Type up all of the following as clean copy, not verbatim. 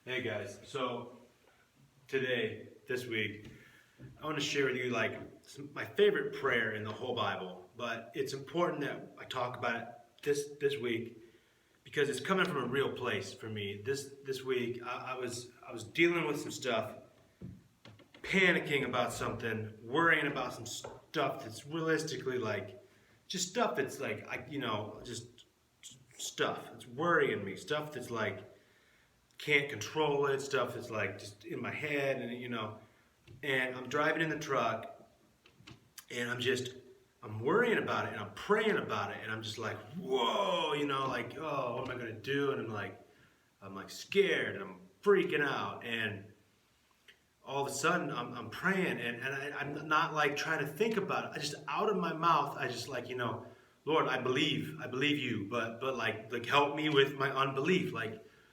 Hey guys, so today, this week, I want to share with you my favorite prayer in the whole Bible, but it's important that I talk about it this week because it's coming from a real place for me. This week, I was dealing with some stuff, panicking about something, worrying about some stuff that's realistically just stuff that's just stuff. It's worrying me, stuff that's can't control it, stuff that's just in my head, and I'm driving in the truck and I'm worrying about it and I'm praying about it and I'm just like, whoa, oh, what am I gonna do? And I'm scared and I'm freaking out, and all of a sudden I'm praying and I'm not trying to think about it. I just, out of my mouth, I just Lord, I believe you, but help me with my unbelief.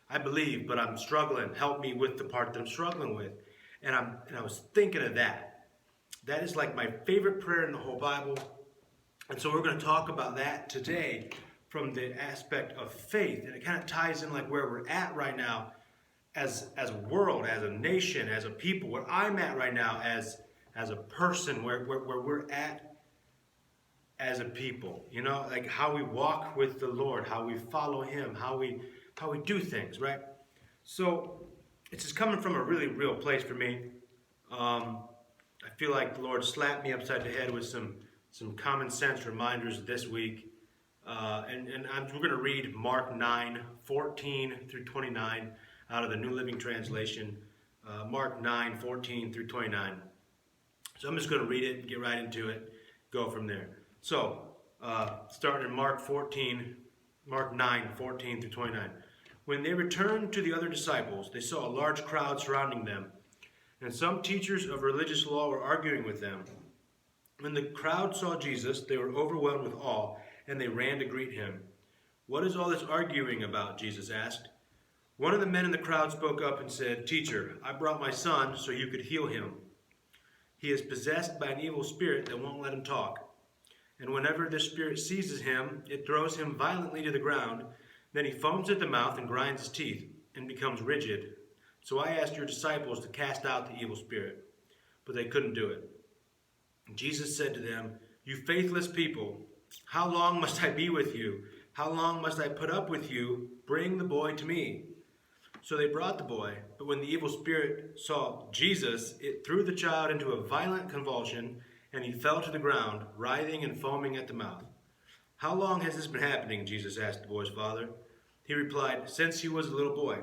I believe, but I'm struggling. Help me with the part that I'm struggling with. And I was thinking of that. That is my favorite prayer in the whole Bible. And so we're going to talk about that today from the aspect of faith. And it kind of ties in where we're at right now as a world, as a nation, as a people. Where I'm at right now as a person, where we're at as a people. How we walk with the Lord, how we follow Him, how we do things, right? So it's just coming from a really real place for me. I feel like the Lord slapped me upside the head with some common sense reminders this week. We're going to read Mark 9:14 through 29 out of the New Living Translation. Mark 9:14 through 29. So I'm just going to read it and get right into it, go from there. So starting in Mark 9:14 through 29. When they returned to the other disciples, they saw a large crowd surrounding them, and some teachers of religious law were arguing with them. When the crowd saw Jesus, they were overwhelmed with awe, and they ran to greet him. "What is all this arguing about?" Jesus asked. One of the men in the crowd spoke up and said, "Teacher, I brought my son so you could heal him. He is possessed by an evil spirit that won't let him talk. And whenever this spirit seizes him, it throws him violently to the ground. Then he foams at the mouth and grinds his teeth and becomes rigid. So I asked your disciples to cast out the evil spirit, but they couldn't do it." Jesus said to them, "You faithless people, how long must I be with you? How long must I put up with you? Bring the boy to me." So they brought the boy, but when the evil spirit saw Jesus, it threw the child into a violent convulsion, and he fell to the ground, writhing and foaming at the mouth. "How long has this been happening?" Jesus asked the boy's father. He replied, "Since he was a little boy.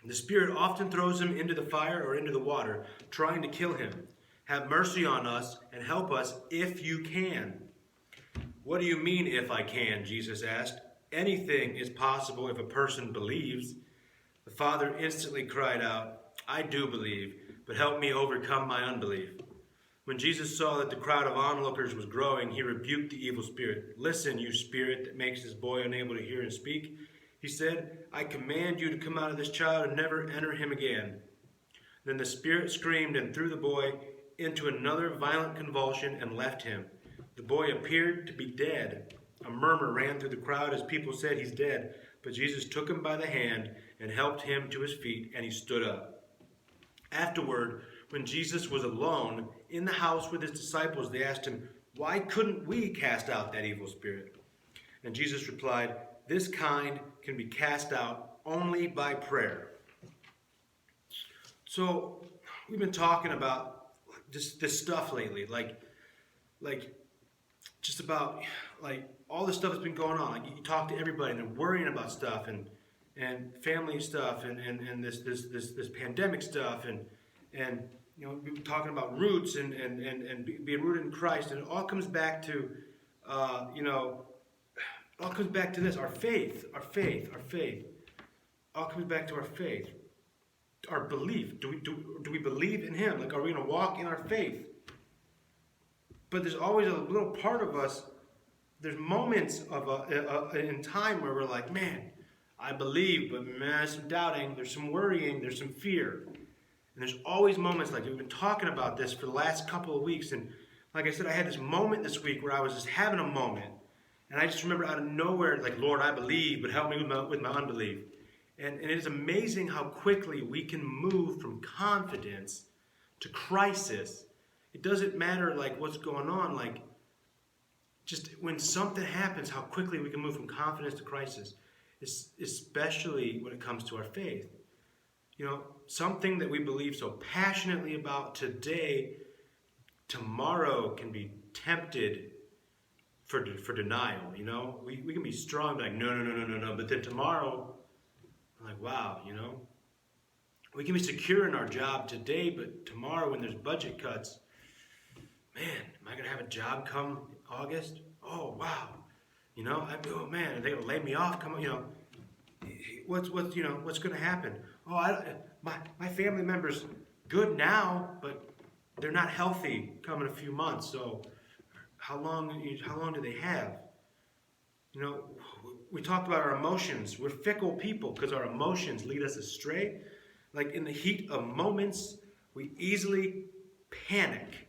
The spirit often throws him into the fire or into the water, trying to kill him. Have mercy on us and help us if you can." "What do you mean, if I can?" Jesus asked. "Anything is possible if a person believes." The father instantly cried out, "I do believe, but help me overcome my unbelief." When Jesus saw that the crowd of onlookers was growing, he rebuked the evil spirit. "Listen, you spirit that makes this boy unable to hear and speak," he said, "I command you to come out of this child and never enter him again." Then the spirit screamed and threw the boy into another violent convulsion and left him. The boy appeared to be dead. A murmur ran through the crowd as people said, "He's dead." But Jesus took him by the hand and helped him to his feet, and he stood up. Afterward, when Jesus was alone in the house with his disciples, they asked him, "Why couldn't we cast out that evil spirit?" And Jesus replied, "This kind can be cast out only by prayer." So we've been talking about this stuff lately, just about all this stuff that's been going on. You talk to everybody and they're worrying about stuff and family stuff and this pandemic stuff and we've been talking about roots and being rooted in Christ, and it all comes back to this: our faith. All comes back to our faith, our belief. Do we believe in Him? Are we going to walk in our faith? But there's always a little part of us. There's moments in time where we're like, man, I believe, but man, there's some doubting, there's some worrying, there's some fear. And there's always moments we've been talking about this for the last couple of weeks. And like I said, I had this moment this week where I was just having a moment. And I just remember out of nowhere, Lord, I believe, but help me with my unbelief. And it is amazing how quickly we can move from confidence to crisis. It doesn't matter like what's going on, like just when something happens, how quickly we can move from confidence to crisis, especially when it comes to our faith. Something that we believe so passionately about today, tomorrow can be tempted for denial. We can be strong, like no, but then tomorrow, like wow, we can be secure in our job today, but tomorrow when there's budget cuts, man, am I going to have a job come August? Oh, wow. Oh man, are they going to lay me off? Come on, what's going to happen? Oh, my family member's good now, but they're not healthy come in a few months. So how long do they have? We talked about our emotions. We're fickle people because our emotions lead us astray. Like in the heat of moments, we easily panic.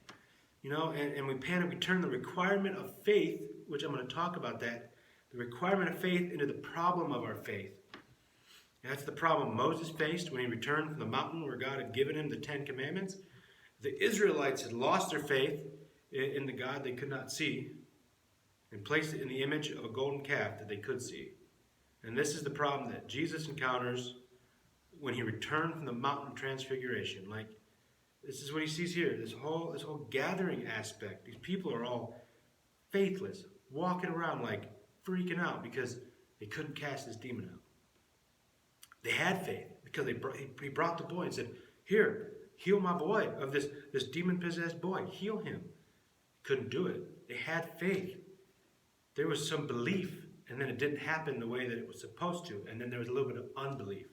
And we panic, we turn the requirement of faith, which I'm going to talk about that, the requirement of faith into the problem of our faith. And that's the problem Moses faced when he returned from the mountain where God had given him the 10 Commandments. The Israelites had lost their faith in the God they could not see and placed it in the image of a golden calf that they could see. And this is the problem that Jesus encounters when he returned from the mountain of transfiguration. Like, this is what he sees here, this whole gathering aspect. These people are all faithless, walking around like freaking out because they couldn't cast this demon out. They had faith because he brought the boy and said, here, heal my boy of this demon-possessed boy. Heal him. Couldn't do it. They had faith. There was some belief, and then it didn't happen the way that it was supposed to, and then there was a little bit of unbelief.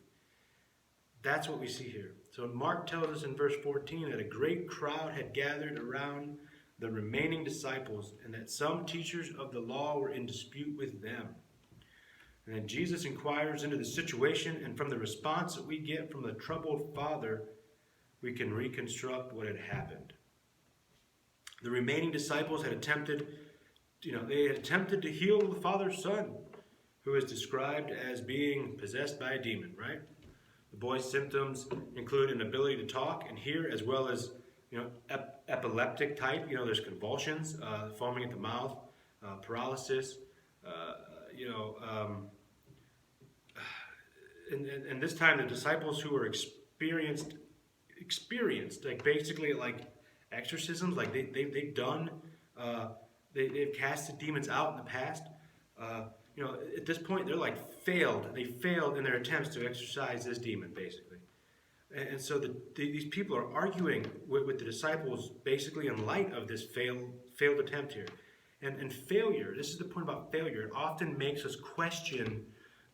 That's what we see here. So Mark tells us in verse 14 that a great crowd had gathered around the remaining disciples and that some teachers of the law were in dispute with them. And then Jesus inquires into the situation, and from the response that we get from the troubled father, we can reconstruct what had happened. The remaining disciples had attempted to heal the father's son, who is described as being possessed by a demon, right? The boy's symptoms include an ability to talk and hear, as well as epileptic type. There's convulsions, foaming at the mouth, paralysis. And this time the disciples who were experienced like basically like exorcisms, like they've done, they've casted demons out in the past. At this point, they're like failed. They failed in their attempts to exorcise this demon, basically. And so these people are arguing with the disciples, basically in light of this failed attempt here. And failure, this is the point about failure, it often makes us question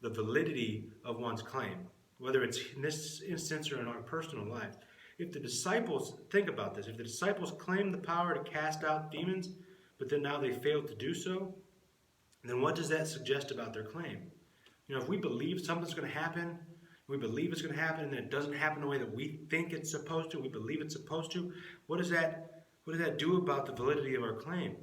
the validity of one's claim, whether it's in this instance or in our personal lives. If the disciples, think about this, if the disciples claim the power to cast out demons, but then now they failed to do so, then what does that suggest about their claim? If we believe something's going to happen, we believe it's going to happen, and then it doesn't happen the way that we think it's supposed to, we believe it's supposed to, what does that do about the validity of our claim?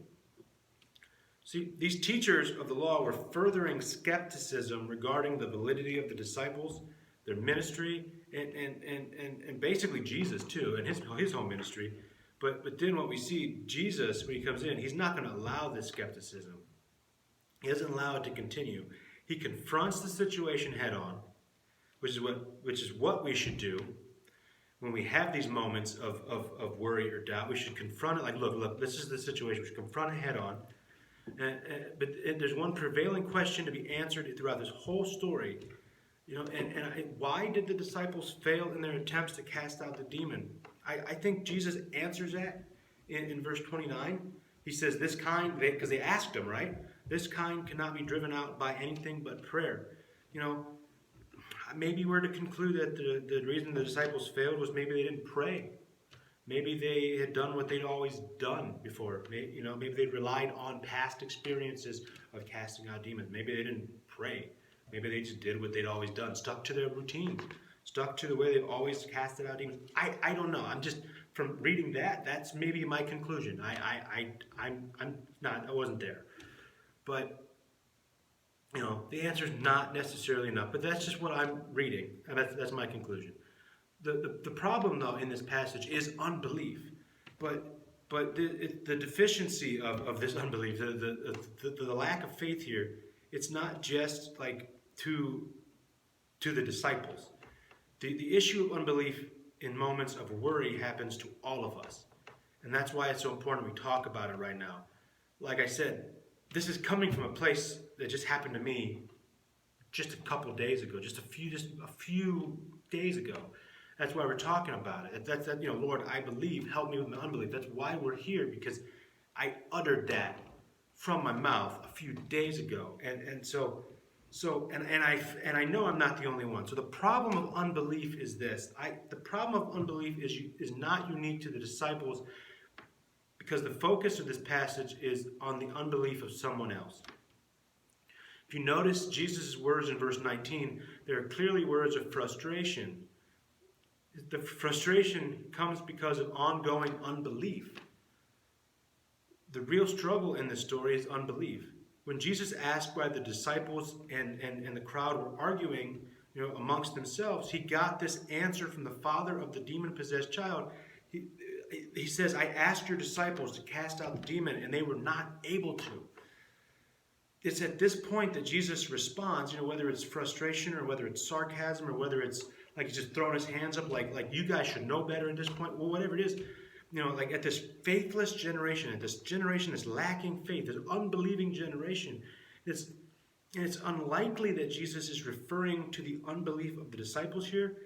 See, these teachers of the law were furthering skepticism regarding the validity of the disciples, their ministry, and basically Jesus too, and his whole ministry. But then what we see, Jesus, when he comes in, he's not going to allow this skepticism. He doesn't allow it to continue. He confronts the situation head on, which is what we should do when we have these moments of worry or doubt. We should confront it like, look, this is the situation. We should confront it head on. But there's one prevailing question to be answered throughout this whole story. Why did the disciples fail in their attempts to cast out the demon? I think Jesus answers that in verse 29. He says, this kind, because they asked him, right? This kind cannot be driven out by anything but prayer. Maybe we're to conclude that the reason the disciples failed was maybe they didn't pray. Maybe they had done what they'd always done before. Maybe they'd relied on past experiences of casting out demons. Maybe they didn't pray. Maybe they just did what they'd always done, stuck to their routine, stuck to the way they've always casted out demons. I don't know. I'm just, from reading that's maybe my conclusion. I wasn't there. But The answer is not necessarily enough, but that's just what I'm reading, and that's my conclusion. The problem, though, in this passage is unbelief, but the deficiency of this unbelief, the lack of faith here, it's not just like to the disciples. The issue of unbelief in moments of worry happens to all of us, and that's why it's so important we talk about it right now. Like I said, this is coming from a place that just happened to me just a couple days ago, just a few days ago. That's why we're talking about it. That's Lord, I believe, help me with my unbelief. That's why we're here, because I uttered that from my mouth a few days ago, and I know I'm not the only one. So the problem of unbelief is this. The problem of unbelief is not unique to the disciples, because the focus of this passage is on the unbelief of someone else. If you notice Jesus' words in verse 19, they are clearly words of frustration. The frustration comes because of ongoing unbelief. The real struggle in this story is unbelief. When Jesus asked why the disciples and the crowd were arguing, amongst themselves, he got this answer from the father of the demon-possessed child. He says, I asked your disciples to cast out the demon, and they were not able to. It's at this point that Jesus responds, whether it's frustration or whether it's sarcasm or whether it's like he's just throwing his hands up like you guys should know better at this point. Well, whatever it is, like at this faithless generation, at this generation that's lacking faith, this unbelieving generation, it's unlikely that Jesus is referring to the unbelief of the disciples here.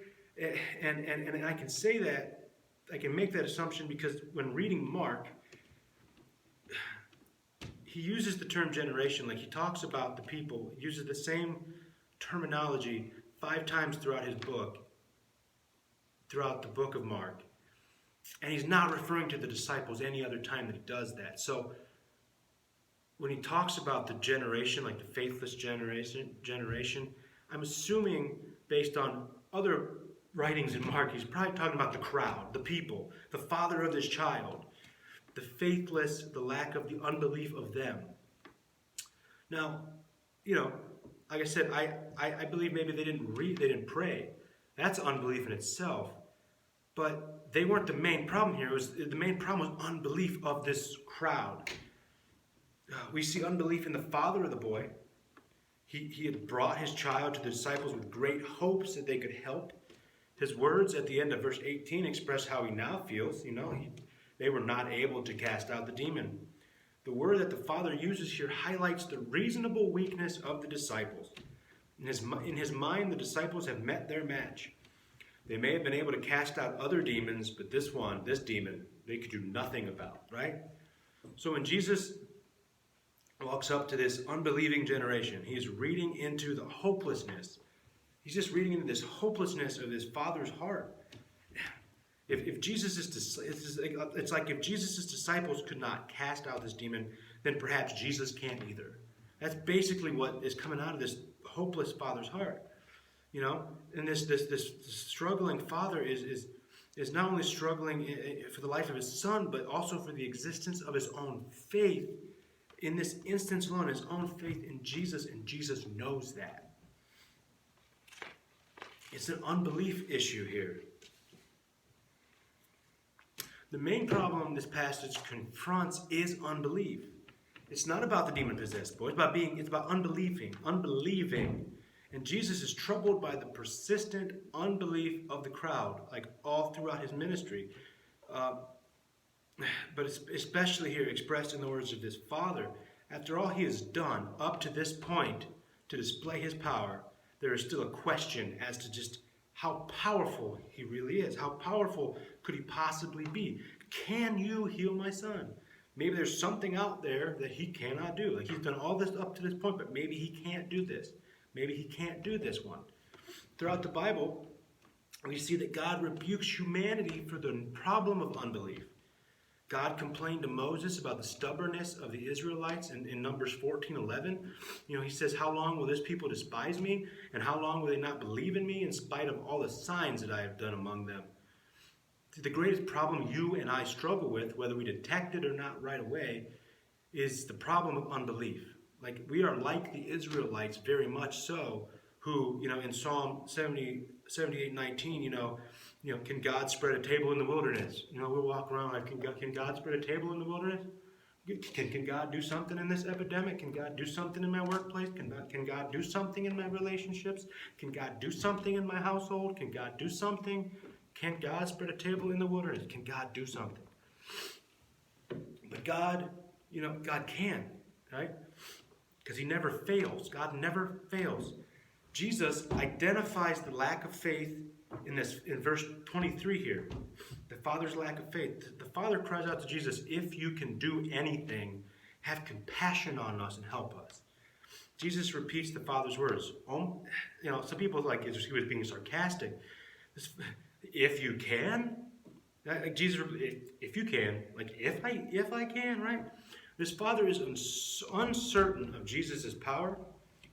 And I can say that, I can make that assumption because when reading Mark, he uses the term generation, like he talks about the people, he uses the same terminology 5 times throughout his book, throughout the book of Mark. And he's not referring to the disciples any other time that he does that. So when he talks about the generation, like the faithless generation, I'm assuming based on other writings in Mark, he's probably talking about the crowd, the people, the father of this child, the faithless, the lack of the unbelief of them. Now, like I said, I believe maybe they didn't pray. That's unbelief in itself. But they weren't the main problem here. The main problem was unbelief of this crowd. We see unbelief in the father of the boy. He had brought his child to the disciples with great hopes that they could help. His words at the end of verse 18 express how he now feels. They were not able to cast out the demon. The word that the Father uses here highlights the reasonable weakness of the disciples. In his mind, the disciples have met their match. They may have been able to cast out other demons, but this demon, they could do nothing about, right? So when Jesus walks up to this unbelieving generation, he is reading into the hopelessness. He's just reading into this hopelessness of his Father's heart. If it's like if Jesus' disciples could not cast out this demon, then perhaps Jesus can't either. That's basically what is coming out of this hopeless father's heart. And this struggling father is not only struggling for the life of his son, but also for the existence of his own faith. In this instance alone, his own faith in Jesus, and Jesus knows that. It's an unbelief issue here. The main problem this passage confronts is unbelief. It's not about the demon-possessed boy. It's about unbelieving. And Jesus is troubled by the persistent unbelief of the crowd, like all throughout his ministry. But especially here, expressed in the words of this father. After all he has done up to this point to display his power, there is still a question as to just how powerful he really is. How powerful could he possibly be? Can you heal my son? Maybe there's something out there that he cannot do. Like he's done all this up to this point, but maybe he can't do this. Maybe he can't do this one. Throughout the Bible, we see that God rebukes humanity for the problem of unbelief. God complained to Moses about the stubbornness of the Israelites in Numbers 14:11. He says, how long will this people despise me? And how long will they not believe in me in spite of all the signs that I have done among them? The greatest problem you and I struggle with, whether we detect it or not right away, is the problem of unbelief. Like we are like the Israelites very much so, who, in Psalm 78:19, can God spread a table in the wilderness? We'll walk around like, can God spread a table in the wilderness? Can God do something in this epidemic? Can God do something in my workplace? Can God do something in my relationships? Can God do something in my household? Can God do something? Can God spread a table in the wilderness? Can God do something? But God, God can, right? Because he never fails. God never fails. Jesus identifies the lack of faith in verse 23 here. The Father's lack of faith. The Father cries out to Jesus, if you can do anything, have compassion on us and help us. Jesus repeats the Father's words. Some people like he was being sarcastic. If you can? Like Jesus, if you can, like if I can, right? This Father is uncertain of Jesus' power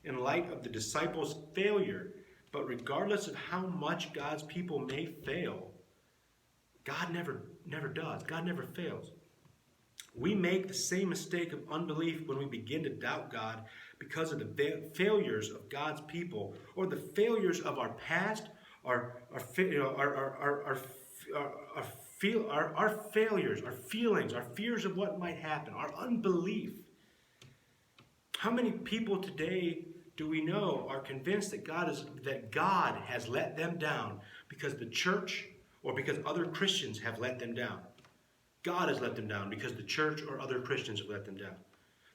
in light of the disciples' failure. But regardless of how much God's people may fail, God never does. God never fails. We make the same mistake of unbelief when we begin to doubt God because of the failures of God's people or the failures of our past, our failures, our feelings, our fears of what might happen, our unbelief. How many people today do we know are convinced that God has let them down because the church or because other Christians have let them down? God has let them down because the church or other Christians have let them down.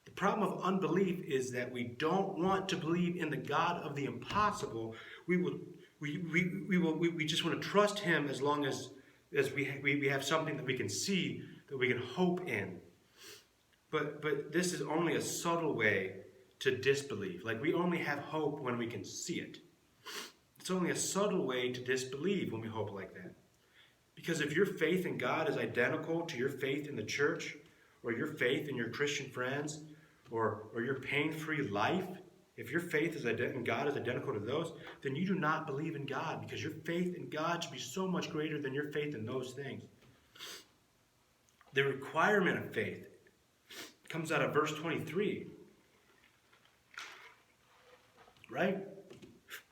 The problem of unbelief is that we don't want to believe in the God of the impossible. We just want to trust him as long as we have something that we can see, that we can hope in. But this is only a subtle way to disbelieve. Like we only have hope when we can see it. It's only a subtle way to disbelieve when we hope like that. Because if your faith in God is identical to your faith in the church, or your faith in your Christian friends, or your pain-free life, if your faith in God is identical to those, then you do not believe in God, because your faith in God should be so much greater than your faith in those things. The requirement of faith comes out of verse 23. Right?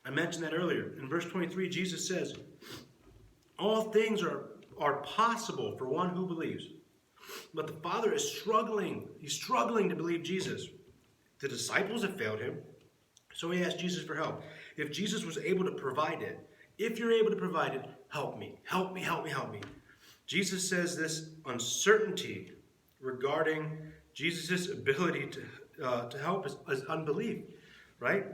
I mentioned that earlier. In verse 23, Jesus says, all things are possible for one who believes. But the Father is struggling. He's struggling to believe Jesus. The disciples have failed him. So he asked Jesus for help. If Jesus was able to provide it, if you're able to provide it, help me. Help me, help me, help me. Jesus says this uncertainty regarding Jesus' ability to help is unbelief. Right?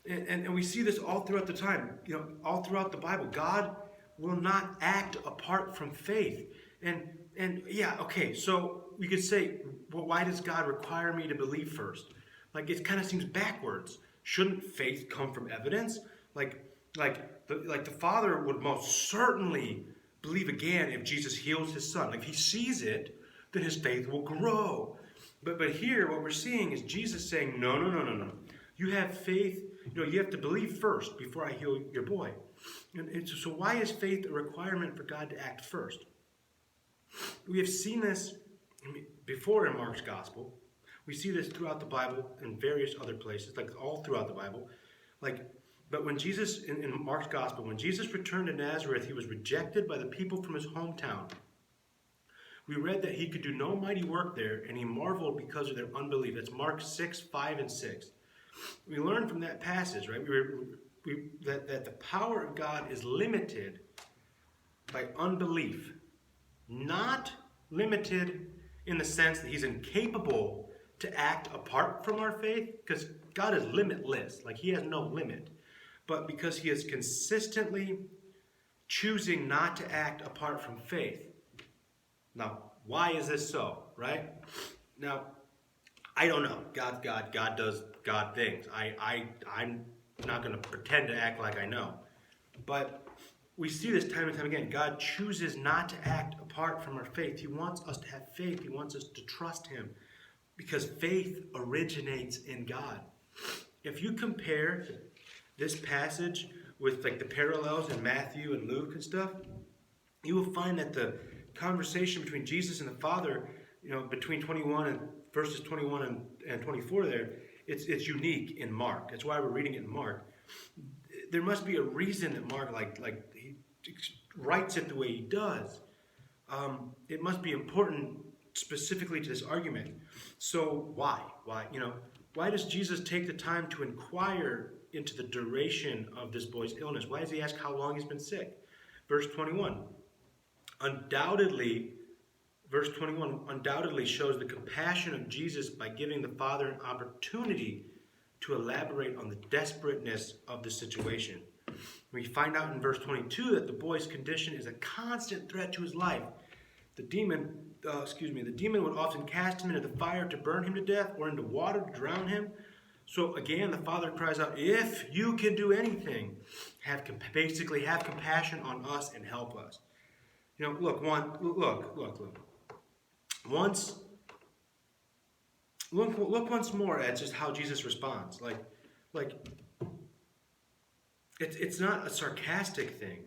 And we see this all throughout the time, all throughout the Bible. God will not act apart from faith. And yeah, okay, so we could say, well, why does God require me to believe first? Like, it kind of seems backwards. Shouldn't faith come from evidence? Like the Father would most certainly believe again if Jesus heals his son. Like, if he sees it, then his faith will grow. But here, what we're seeing is Jesus saying, no. You have faith, you have to believe first before I heal your boy. And so why is faith a requirement for God to act first? We have seen this before in Mark's gospel. We see this throughout the Bible in various other places, like all throughout the Bible. But when Jesus, in Mark's gospel, when Jesus returned to Nazareth, he was rejected by the people from his hometown. We read that he could do no mighty work there, and he marveled because of their unbelief. That's Mark 6, 5, and 6. We learn from that passage, right, that the power of God is limited by unbelief. Not limited in the sense that he's incapable to act apart from our faith, because God is limitless, like he has no limit. But because he is consistently choosing not to act apart from faith. Now, why is this so, right? Now, I don't know. God does God things. I'm not going to pretend to act like I know. But we see this time and time again. God chooses not to act apart from our faith. He wants us to have faith. He wants us to trust him. Because faith originates in God. If you compare this passage with like the parallels in Matthew and Luke and stuff, you will find that the conversation between Jesus and the Father, between 21 and verses 21 and 24 there, it's unique in Mark. That's why we're reading it in Mark. There must be a reason that Mark he writes it the way he does. It must be important specifically to this argument. So why? Why does Jesus take the time to inquire into the duration of this boy's illness? Why does he ask how long he's been sick? Verse 21 undoubtedly shows the compassion of Jesus by giving the father an opportunity to elaborate on the desperateness of the situation. We find out in verse 22 that the boy's condition is a constant threat to his life. The demon would often cast him into the fire to burn him to death or into water to drown him. So again, the father cries out, if you can do anything, have compassion on us and help us. Look once more at just how Jesus responds. It's not a sarcastic thing.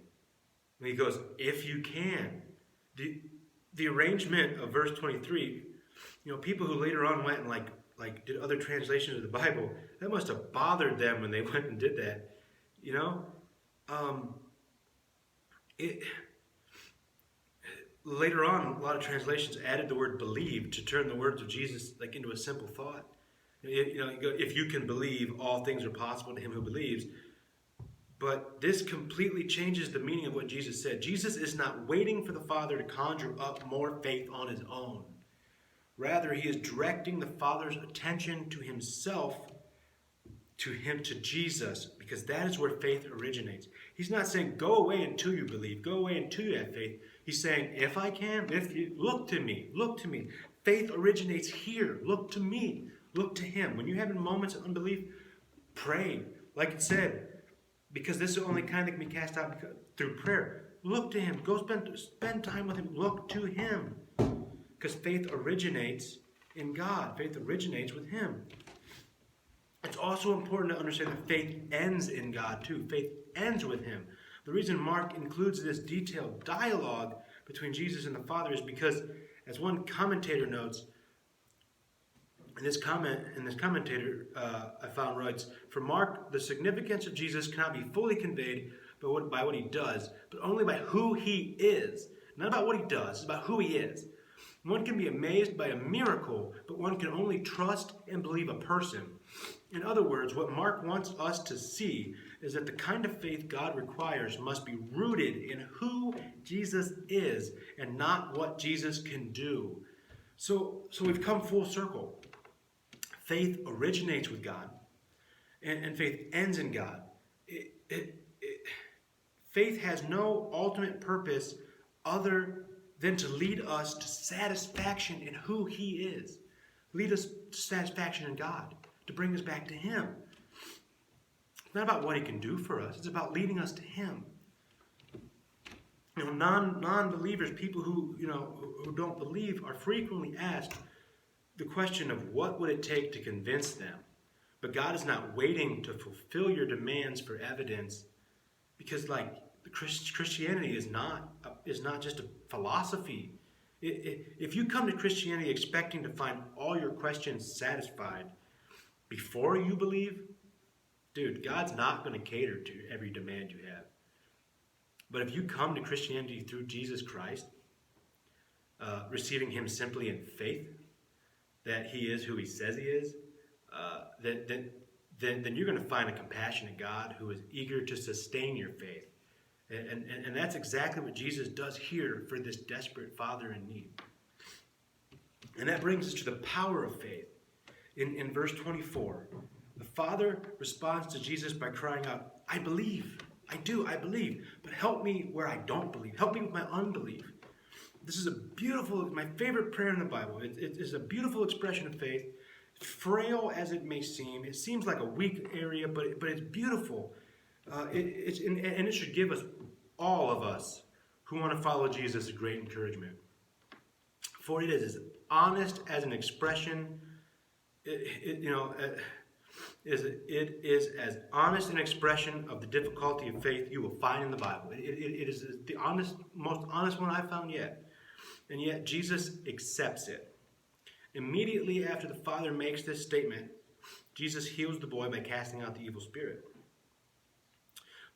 When he goes, if you can. The arrangement of verse 23, people who later on went and did other translations of the Bible, that must have bothered them when they went and did that. Later on, a lot of translations added the word believe to turn the words of Jesus into a simple thought. If you can believe, all things are possible to him who believes. But this completely changes the meaning of what Jesus said. Jesus is not waiting for the Father to conjure up more faith on his own. Rather, he is directing the Father's attention to himself, to Jesus, because that is where faith originates. He's not saying, go away until you believe, go away until you have faith. He's saying, if I can, if you look to me. Faith originates here. Look to me. Look to him. When you're having moments of unbelief, pray. Like it said, because this is the only kind that can be cast out through prayer. Look to him. Go spend time with him. Look to him. Because faith originates in God. Faith originates with him. It's also important to understand that faith ends in God too. Faith ends with him. The reason Mark includes this detailed dialogue between Jesus and the Father is because, as one commentator notes, in this commentator I found writes, for Mark, the significance of Jesus cannot be fully conveyed by what he does, but only by who he is. Not about what he does, it's about who he is. One can be amazed by a miracle, but one can only trust and believe a person. In other words, what Mark wants us to see is that the kind of faith God requires must be rooted in who Jesus is and not what Jesus can do. So we've come full circle. Faith originates with God, and faith ends in God. Faith has no ultimate purpose other than to lead us to satisfaction in who he is. Lead us to satisfaction in God, to bring us back to him. It's not about what he can do for us. It's about leading us to him. Non-believers, people who don't believe, are frequently asked the question of what would it take to convince them. But God is not waiting to fulfill your demands for evidence, because Christianity is not just a philosophy. If you come to Christianity expecting to find all your questions satisfied before you believe, dude, God's not going to cater to every demand you have. But if you come to Christianity through Jesus Christ, receiving him simply in faith, that he is who he says he is, then you're going to find a compassionate God who is eager to sustain your faith. And that's exactly what Jesus does here for this desperate father in need. And that brings us to the power of faith. In verse 24, the father responds to Jesus by crying out, I believe. I believe. But help me where I don't believe. Help me with my unbelief. This is my favorite prayer in the Bible. It is a beautiful expression of faith. Frail as it may seem, it seems like a weak area, but it's beautiful. And it should give all of us who want to follow Jesus a great encouragement. For it is as honest as an expression. It is as honest an expression of the difficulty of faith you will find in the Bible. It is the most honest one I've found yet. And yet Jesus accepts it. Immediately after the father makes this statement, Jesus heals the boy by casting out the evil spirit.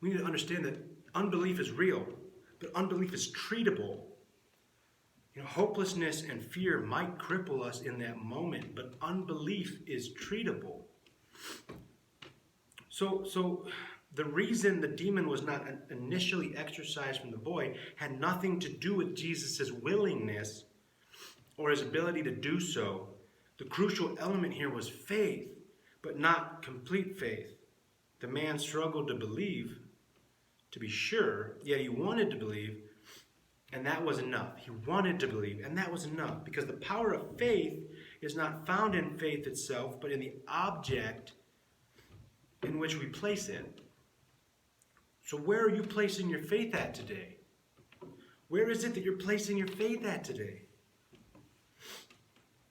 We need to understand that unbelief is real, but unbelief is treatable. Hopelessness and fear might cripple us in that moment, but unbelief is treatable. So the reason the demon was not initially exorcised from the boy had nothing to do with Jesus' willingness or his ability to do so. The crucial element here was faith, but not complete faith. The man struggled to believe, to be sure, yet he wanted to believe, and that was enough. He wanted to believe, and that was enough, because the power of faith is not found in faith itself, but in the object in which we place it. So where are you placing your faith at today? Where is it that you're placing your faith at today?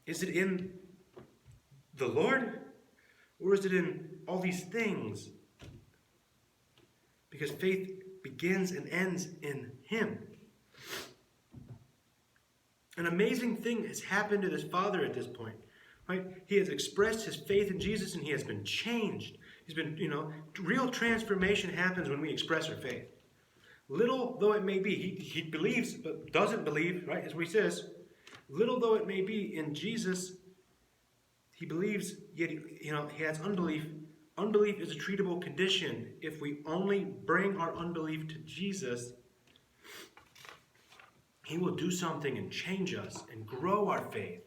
Is it in the Lord? Or is it in all these things? Because faith begins and ends in Him. An amazing thing has happened to this father at this point. Right? He has expressed his faith in Jesus and he has been changed. He's been, real transformation happens when we express our faith. Little though it may be, he believes but doesn't believe, right? As he says, little though it may be in Jesus, he believes, yet he has unbelief. Unbelief is a treatable condition. If we only bring our unbelief to Jesus, He will do something and change us and grow our faith.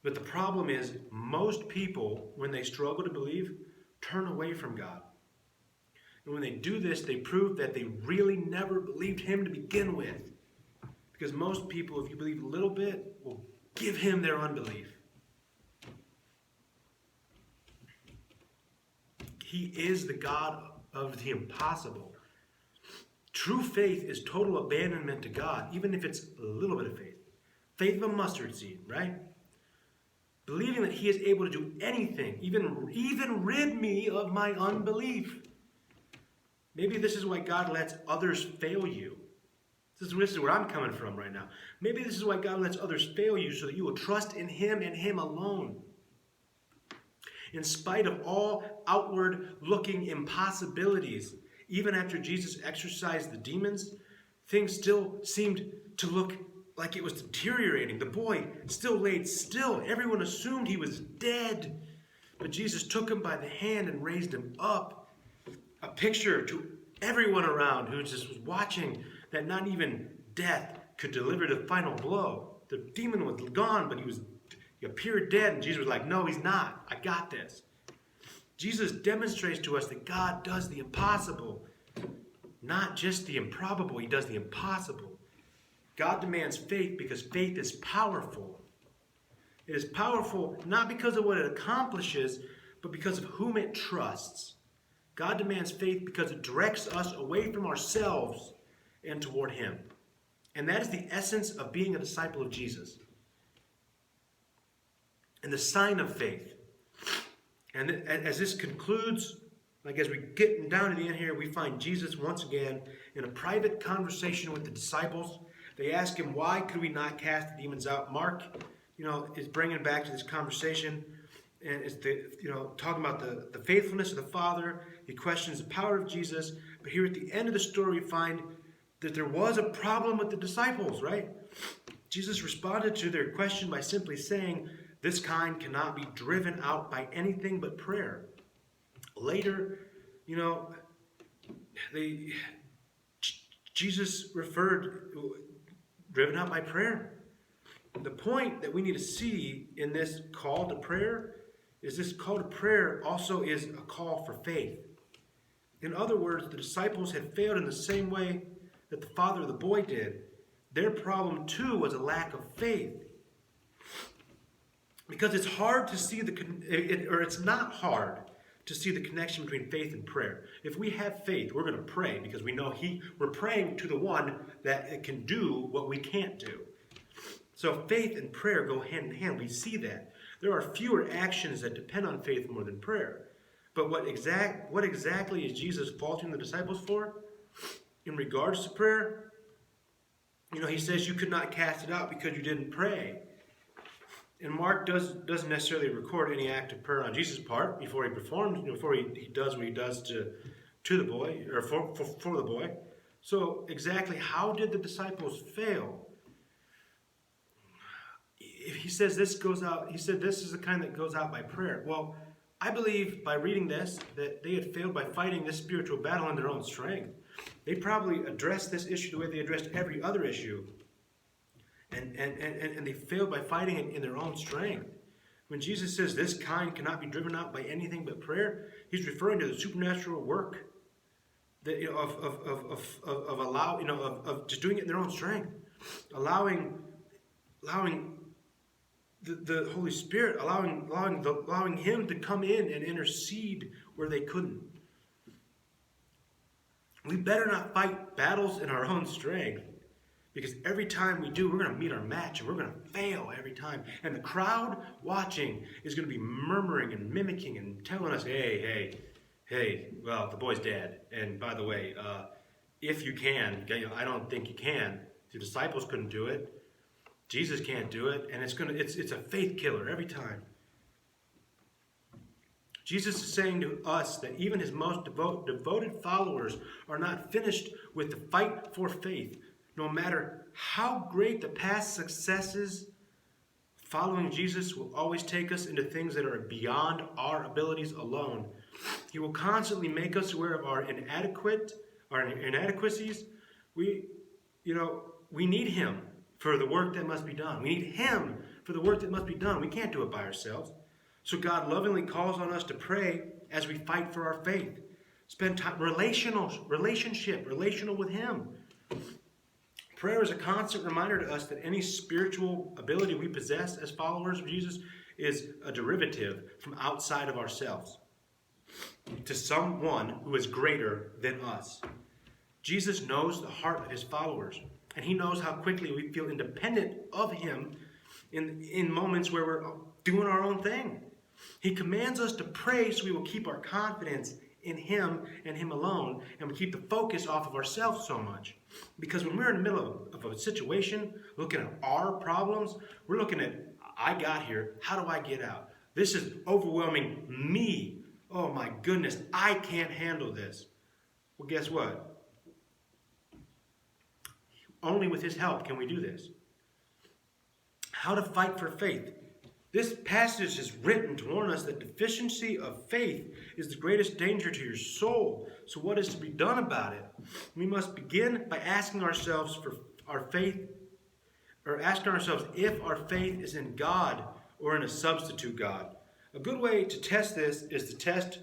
But the problem is, most people, when they struggle to believe, turn away from God. And when they do this, they prove that they really never believed Him to begin with. Because most people, if you believe a little bit, will give Him their unbelief. He is the God of the impossible. True faith is total abandonment to God, even if it's a little bit of faith. Faith of a mustard seed, right? Believing that He is able to do anything, even rid me of my unbelief. Maybe this is why God lets others fail you. This is where I'm coming from right now. Maybe this is why God lets others fail you, so that you will trust in Him and Him alone. In spite of all outward-looking impossibilities, even after Jesus exorcised the demons, things still seemed to look like it was deteriorating. The boy still laid still. Everyone assumed he was dead. But Jesus took him by the hand and raised him up. A picture to everyone around who just was watching that not even death could deliver the final blow. The demon was gone, but he appeared dead, and Jesus was like, no, he's not. I got this. Jesus demonstrates to us that God does the impossible, not just the improbable. He does the impossible. God demands faith because faith is powerful. It is powerful not because of what it accomplishes, but because of whom it trusts. God demands faith because it directs us away from ourselves and toward Him. And that is the essence of being a disciple of Jesus. And the sign of faith. And as this concludes, as we get down to the end here, we find Jesus once again in a private conversation with the disciples. They ask Him, why could we not cast the demons out? Mark, is bringing it back to this conversation. And it's talking about the faithfulness of the Father. He questions the power of Jesus. But here at the end of the story, we find that there was a problem with the disciples, right? Jesus responded to their question by simply saying, this kind cannot be driven out by anything but prayer. Later, Jesus referred, driven out by prayer. The point that we need to see in this call to prayer is this call to prayer also is a call for faith. In other words, the disciples had failed in the same way that the father of the boy did. Their problem too was a lack of faith. Because it's hard to see it's not hard to see the connection between faith and prayer. If we have faith, we're going to pray because we know we're praying to the one that can do what we can't do. So faith and prayer go hand in hand. We see that. There are fewer actions that depend on faith more than prayer. But what exactly is Jesus faulting the disciples for? In regards to prayer, He says you could not cast it out because you didn't pray. And Mark doesn't necessarily record any act of prayer on Jesus' part before he performs, before he does what he does to the boy, or for the boy. So exactly how did the disciples fail? If he says this goes out, he said this is the kind that goes out by prayer. Well, I believe by reading this that they had failed by fighting this spiritual battle in their own strength. They probably addressed this issue the way they addressed every other issue. And they failed by fighting it in their own strength. When Jesus says this kind cannot be driven out by anything but prayer, he's referring to the supernatural work that, of just doing it in their own strength, allowing the Holy Spirit, allowing Him to come in and intercede where they couldn't. We better not fight battles in our own strength. Because every time we do, we're going to meet our match and we're going to fail every time. And the crowd watching is going to be murmuring and mimicking and telling us, hey, well, the boy's dead. And by the way, if you can, I don't think you can. The disciples couldn't do it. Jesus can't do it. And it's a faith killer every time. Jesus is saying to us that even his most devoted followers are not finished with the fight for faith. No matter how great the past successes, following Jesus will always take us into things that are beyond our abilities alone. He will constantly make us aware of our inadequacies. We need him for the work that must be done. We need him for the work that must be done. We can't do it by ourselves. So God lovingly calls on us to pray as we fight for our faith. Spend time relational with him. Prayer is a constant reminder to us that any spiritual ability we possess as followers of Jesus is a derivative from outside of ourselves to someone who is greater than us. Jesus knows the heart of his followers, and he knows how quickly we feel independent of him in moments where we're doing our own thing. He commands us to pray so we will keep our confidence in him and him alone, and we keep the focus off of ourselves so much. Because when we're in the middle of a situation, looking at our problems, we're looking at, I got here, how do I get out? This is overwhelming me. Oh my goodness, I can't handle this. Well, guess what? Only with his help can we do this. How to fight for faith. This passage is written to warn us that deficiency of faith is the greatest danger to your soul. So what is to be done about it? We must begin by asking ourselves for our faith, or asking ourselves if our faith is in God or in a substitute God. A good way to test this is to test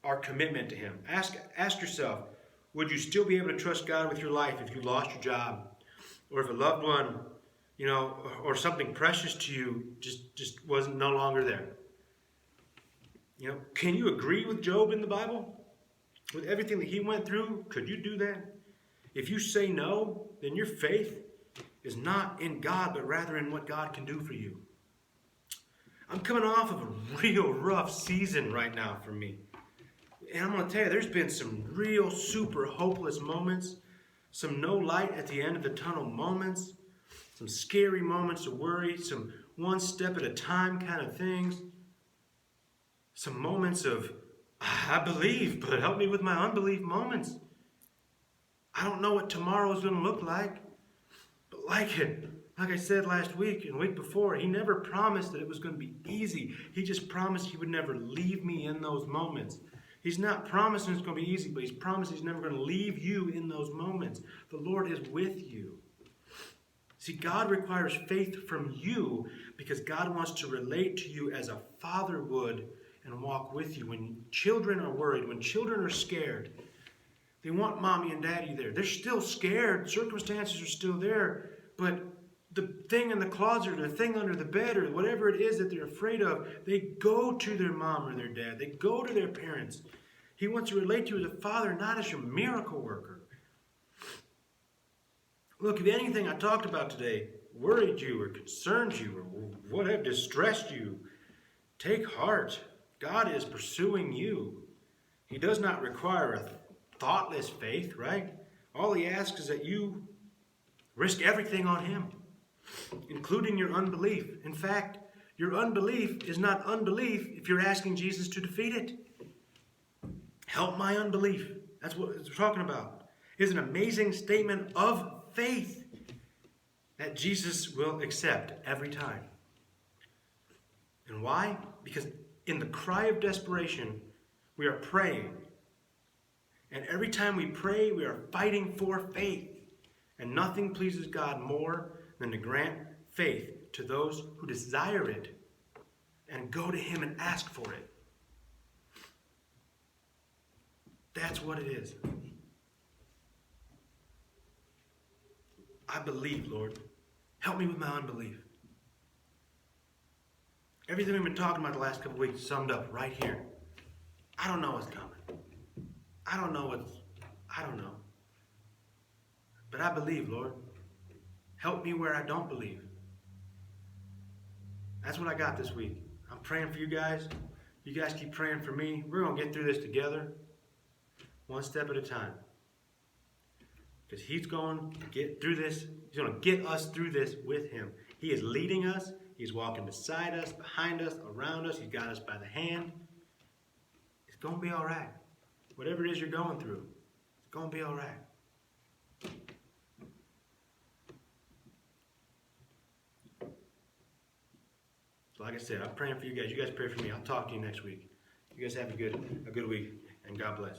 our commitment to him. Ask yourself, would you still be able to trust God with your life if you lost your job? Or if a loved one, or something precious to you just wasn't no longer there? Can you agree with Job in the Bible? With everything that he went through, could you do that? If you say no, then your faith is not in God, but rather in what God can do for you. I'm coming off of a real rough season right now for me. And I'm going to tell you, there's been some real super hopeless moments, some no light at the end of the tunnel moments, some scary moments of worry, some one step at a time kind of things, some moments of, I believe, but help me with my unbelief moments. I don't know what tomorrow is going to look like, but like I said last week and the week before, he never promised that it was going to be easy. He just promised he would never leave me in those moments. He's not promising it's going to be easy, but he's promised he's never going to leave you in those moments. The Lord is with you. See, God requires faith from you because God wants to relate to you as a father would and walk with you. When children are worried, when children are scared, they want mommy and daddy there. They're still scared. Circumstances are still there. But the thing in the closet or the thing under the bed or whatever it is that they're afraid of, they go to their mom or their dad. They go to their parents. He wants to relate to you as a father, not as your miracle worker. Look, if anything I talked about today worried you or concerned you or would have distressed you, take heart. God is pursuing you. He does not require a thoughtless faith, right? All he asks is that you risk everything on him. including your unbelief. In fact, your unbelief is not unbelief if you're asking Jesus to defeat it. Help my unbelief. That's what we're talking about. It's an amazing statement of faith that Jesus will accept every time. And why? Because in the cry of desperation, we are praying. And every time we pray, we are fighting for faith. And nothing pleases God more than to grant faith to those who desire it and go to Him and ask for it. That's what it is. I believe, Lord. Help me with my unbelief. Everything we've been talking about the last couple of weeks summed up right here. I don't know what's coming. I don't know. But I believe, Lord. Help me where I don't believe. That's what I got this week. I'm praying for you guys. You guys keep praying for me. We're going to get through this together, one step at a time. Because He's going to get through this. He's going to get us through this with Him. He is leading us. He's walking beside us, behind us, around us. He's got us by the hand. It's going to be all right. Whatever it is you're going through, it's going to be all right. So like I said, I'm praying for you guys. You guys pray for me. I'll talk to you next week. You guys have a good week, and God bless.